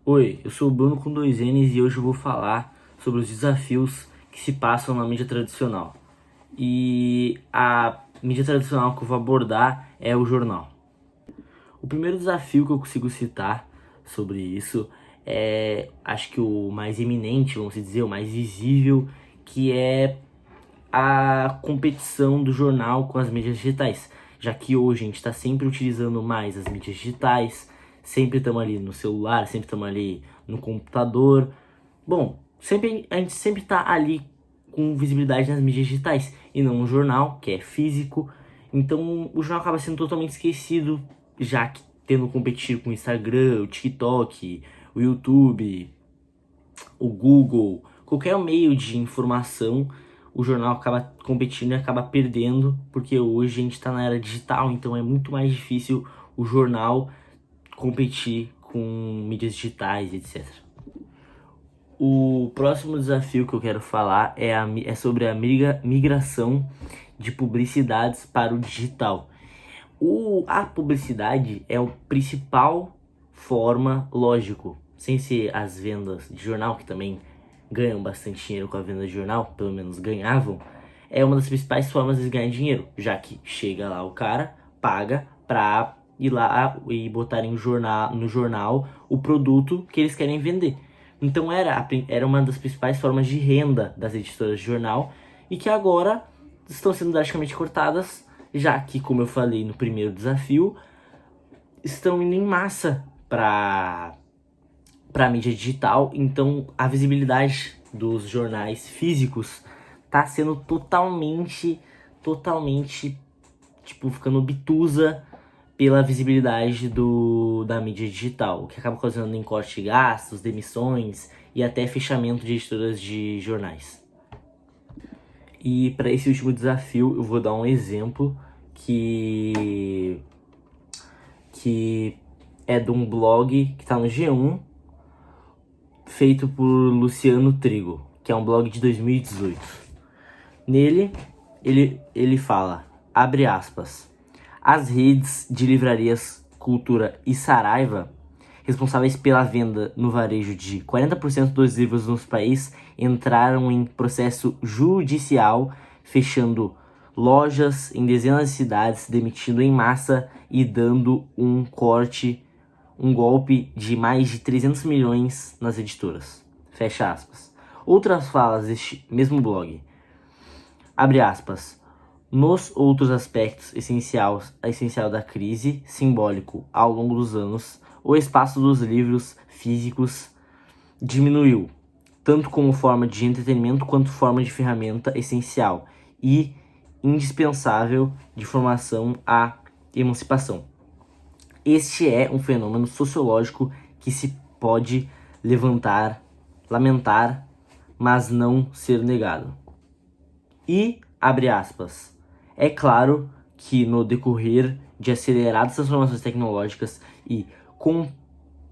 Oi, eu sou o Bruno com dois N's e hoje eu vou falar sobre os desafios que se passam na mídia tradicional. E a mídia tradicional que eu vou abordar é o jornal. O primeiro desafio que eu consigo citar sobre isso é, acho que o mais eminente, vamos dizer, o mais visível, que é a competição do jornal com as mídias digitais, já que hoje a gente está sempre utilizando mais as mídias digitais, sempre estamos ali no celular, sempre estamos ali no computador. Bom, a gente sempre está ali com visibilidade nas mídias digitais e não no jornal, que é físico. Então o jornal acaba sendo totalmente esquecido, já que tendo competir com o Instagram, o TikTok, o YouTube, o Google, qualquer meio de informação, o jornal acaba competindo e acaba perdendo, porque hoje a gente está na era digital, então é muito mais difícil o jornal competir com mídias digitais, etc. O próximo desafio que eu quero falar é sobre a migração de publicidades para o digital. A publicidade é a principal forma, lógico, sem ser as vendas de jornal, que também ganham bastante dinheiro com a venda de jornal, pelo menos ganhavam, é uma das principais formas de ganhar dinheiro, já que chega lá o cara, paga pra ir lá e botarem no jornal o produto que eles querem vender. Então era uma das principais formas de renda das editoras de jornal e que agora estão sendo drasticamente cortadas, já que, como eu falei no primeiro desafio, estão indo em massa para mídia digital, então a visibilidade dos jornais físicos tá sendo totalmente, tipo, ficando obtusa pela visibilidade da mídia digital, o que acaba causando em corte de gastos, demissões e até fechamento de editoras de jornais. E para esse último desafio eu vou dar um exemplo que é de um blog que está no G1, feito por Luciano Trigo, que é um blog de 2018. Nele, ele fala, abre aspas, as redes de livrarias Cultura e Saraiva, responsáveis pela venda no varejo de 40% dos livros no país, entraram em processo judicial, fechando lojas em dezenas de cidades, demitindo em massa e dando um golpe de mais de 300 milhões nas editoras. Fecha aspas. Outras falas deste mesmo blog. Abre aspas. Nos outros aspectos essencial da crise, simbólico ao longo dos anos, o espaço dos livros físicos diminuiu, tanto como forma de entretenimento quanto forma de ferramenta essencial e indispensável de formação à emancipação. Este é um fenômeno sociológico que se pode lamentar, mas não ser negado. E, abre aspas, é claro que no decorrer de aceleradas transformações tecnológicas e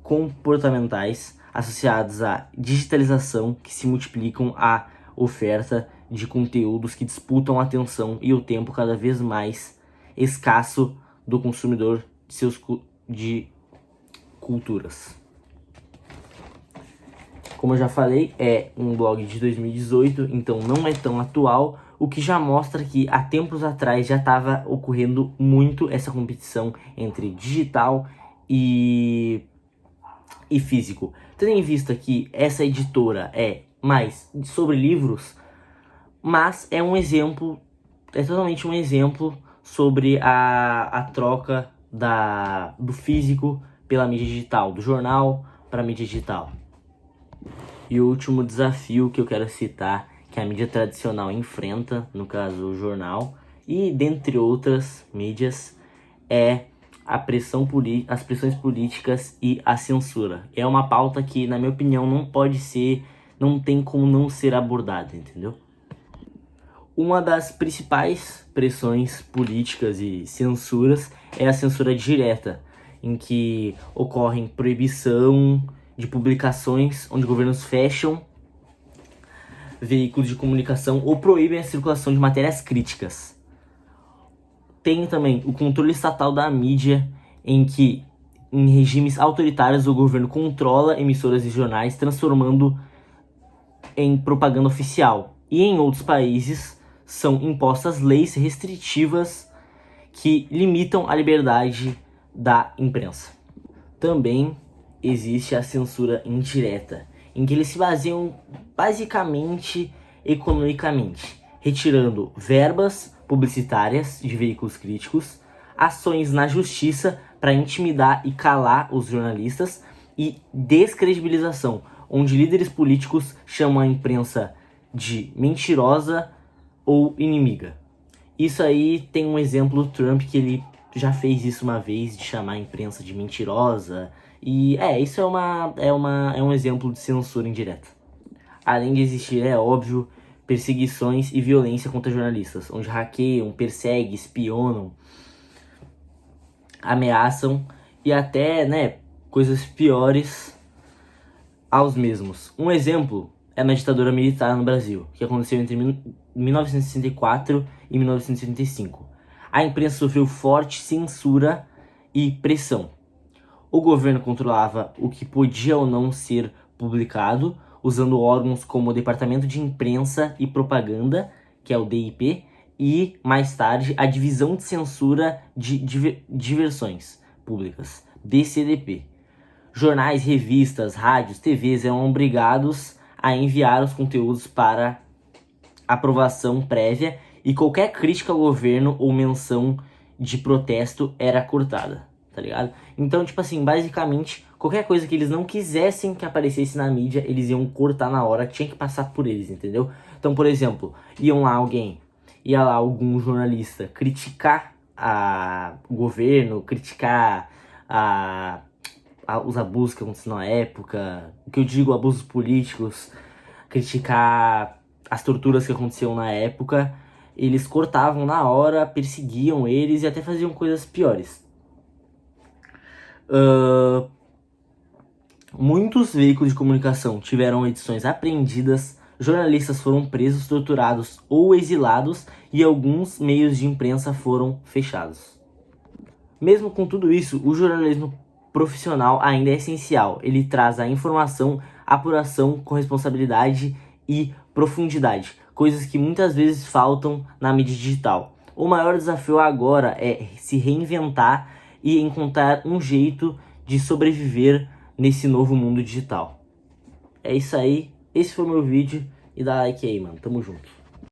comportamentais associadas à digitalização que se multiplicam a oferta de conteúdos que disputam a atenção e o tempo cada vez mais escasso do consumidor de culturas. Como eu já falei, é um blog de 2018, então não é tão atual, o que já mostra que há tempos atrás já estava ocorrendo muito essa competição entre digital e físico. Tendo em vista que essa editora é mais sobre livros, mas é um exemplo, é totalmente um exemplo sobre a troca do físico pela mídia digital, do jornal para a mídia digital. E o último desafio que eu quero citar, que a mídia tradicional enfrenta, no caso o jornal, e dentre outras mídias, é as pressões políticas e a censura. É uma pauta que, na minha opinião, não tem como não ser abordada, entendeu? Uma das principais pressões políticas e censuras é a censura direta, em que ocorrem proibição de publicações onde governos fecham veículos de comunicação ou proíbem a circulação de matérias críticas. Tem também o controle estatal da mídia, em que em regimes autoritários, o governo controla emissoras e jornais, transformando em propaganda oficial. E em outros países são impostas leis restritivas que limitam a liberdade da imprensa. Também existe a censura indireta, em que eles se baseiam basicamente economicamente, retirando verbas publicitárias de veículos críticos, ações na justiça para intimidar e calar os jornalistas e descredibilização, onde líderes políticos chamam a imprensa de mentirosa ou inimiga. Isso aí tem um exemplo do Trump, que ele já fez isso uma vez, de chamar a imprensa de mentirosa. E isso é um exemplo de censura indireta. Além de existir, é óbvio, perseguições e violência contra jornalistas, onde hackeiam, perseguem, espionam, ameaçam e até, coisas piores aos mesmos. Um exemplo é na ditadura militar no Brasil, que aconteceu entre 1964 e 1985. A imprensa sofreu forte censura e pressão. O governo controlava o que podia ou não ser publicado, usando órgãos como o Departamento de Imprensa e Propaganda, que é o DIP, e, mais tarde, a Divisão de Censura de Diversões Públicas, DCDP. Jornais, revistas, rádios, TVs eram obrigados a enviar os conteúdos para aprovação prévia e qualquer crítica ao governo ou menção de protesto era cortada, tá ligado? Então, tipo assim, basicamente, qualquer coisa que eles não quisessem que aparecesse na mídia, eles iam cortar na hora, tinha que passar por eles, entendeu? Então, por exemplo, ia lá algum jornalista criticar o governo, criticar os abusos que aconteceram na época, o que eu digo, abusos políticos, criticar as torturas que aconteciam na época, eles cortavam na hora, perseguiam eles e até faziam coisas piores. Muitos veículos de comunicação tiveram edições apreendidas, jornalistas foram presos, torturados ou exilados e alguns meios de imprensa foram fechados. Mesmo com tudo isso, o jornalismo profissional ainda é essencial. Ele traz a informação, apuração com responsabilidade e profundidade, coisas que muitas vezes faltam na mídia digital. O maior desafio agora é se reinventar e encontrar um jeito de sobreviver nesse novo mundo digital. É isso aí, esse foi o meu vídeo e dá like aí, mano. Tamo junto.